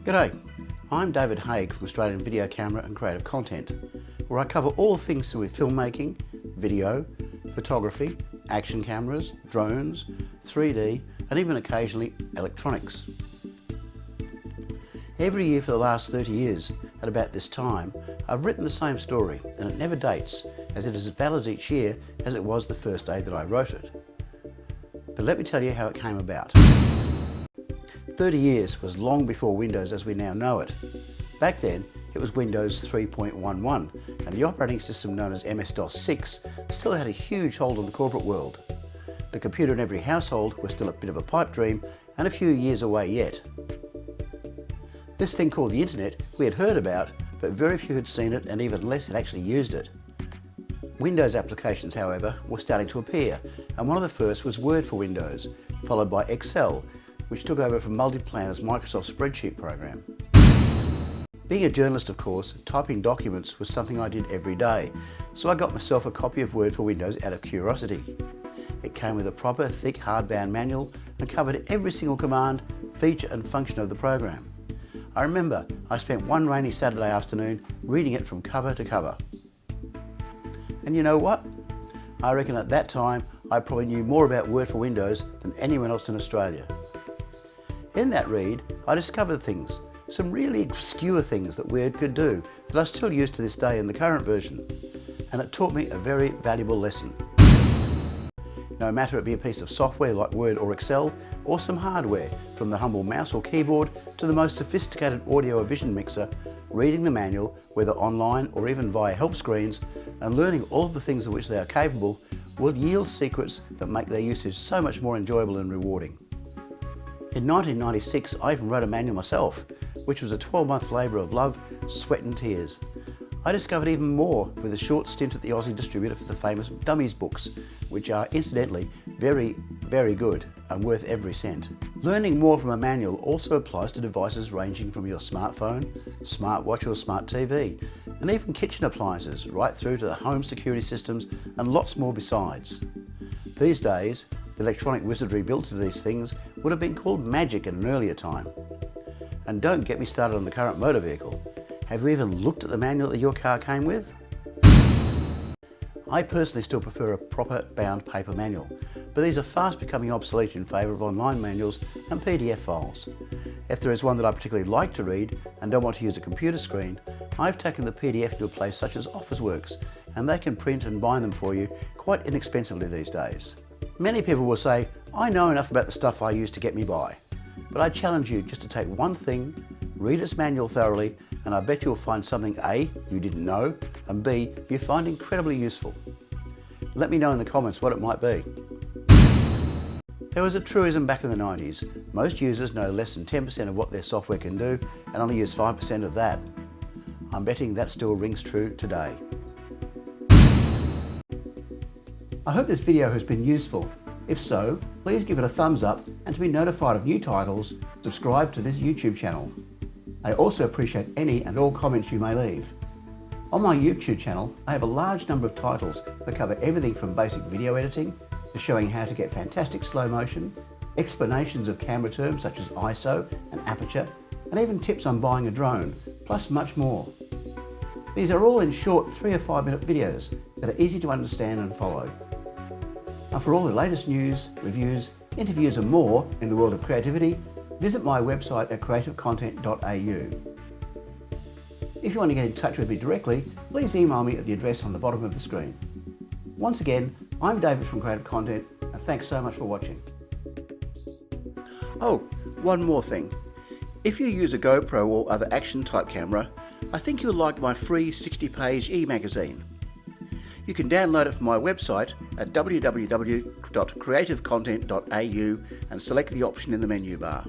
G'day, I'm David Haig from Australian Video Camera and Creative Content, where I cover all things to do with filmmaking, video, photography, action cameras, drones, 3D and even occasionally electronics. Every year for the last 30 years, at about this time, I've written the same story and it never dates, as it is as valid each year as it was the first day that I wrote it. But let me tell you how it came about. 30 years was long before Windows as we now know it. Back then, it was Windows 3.11 and the operating system known as MS-DOS 6 still had a huge hold on the corporate world. The computer in every household was still a bit of a pipe dream and a few years away yet. This thing called the internet we had heard about, but very few had seen it and even less had actually used it. Windows applications, however, were starting to appear, and one of the first was Word for Windows, followed by Excel, which took over from Multiplanner's Microsoft spreadsheet program. Being a journalist, of course, typing documents was something I did every day, so I got myself a copy of Word for Windows out of curiosity. It came with a proper, thick, hardbound manual and covered every single command, feature and function of the program. I remember I spent one rainy Saturday afternoon reading it from cover to cover. And you know what? I reckon at that time I probably knew more about Word for Windows than anyone else in Australia. In that read, I discovered things, some really obscure things that Word could do that I still use to this day in the current version, and it taught me a very valuable lesson. No matter it be a piece of software like Word or Excel, or some hardware, from the humble mouse or keyboard to the most sophisticated audio or vision mixer, reading the manual, whether online or even via help screens, and learning all of the things of which they are capable will yield secrets that make their usage so much more enjoyable and rewarding. In 1996, I even wrote a manual myself, which was a 12-month labour of love, sweat and tears. I discovered even more with a short stint at the Aussie distributor for the famous Dummies books, which are incidentally very, very good and worth every cent. Learning more from a manual also applies to devices ranging from your smartphone, smartwatch or smart TV, and even kitchen appliances, right through to the home security systems and lots more besides. These days, the electronic wizardry built into these things would have been called magic in an earlier time. And don't get me started on the current motor vehicle. Have you even looked at the manual that your car came with? I personally still prefer a proper bound paper manual, but these are fast becoming obsolete in favour of online manuals and PDF files. If there is one that I particularly like to read and don't want to use a computer screen, I've taken the PDF to a place such as Officeworks, and they can print and bind them for you quite inexpensively these days. Many people will say, I know enough about the stuff I use to get me by, but I challenge you just to take one thing, read its manual thoroughly, and I bet you'll find something A, you didn't know, and B, you find incredibly useful. Let me know in the comments what it might be. There was a truism back in the 90s. Most users know less than 10% of what their software can do and only use 5% of that. I'm betting that still rings true today. I hope this video has been useful. If so, please give it a thumbs up, and to be notified of new titles, subscribe to this YouTube channel. I also appreciate any and all comments you may leave. On my YouTube channel, I have a large number of titles that cover everything from basic video editing to showing how to get fantastic slow motion, explanations of camera terms such as ISO and aperture, and even tips on buying a drone, plus much more. These are all in short 3 or 5 minute videos that are easy to understand and follow. And for all the latest news, reviews, interviews and more in the world of creativity, visit my website at creativecontent.au. If you want to get in touch with me directly, please email me at the address on the bottom of the screen. Once again, I'm David from Creative Content, and thanks so much for watching. Oh, one more thing. If you use a GoPro or other action type camera, I think you'll like my free 60-page e-magazine. You can download it from my website at www.creativecontent.au and select the option in the menu bar.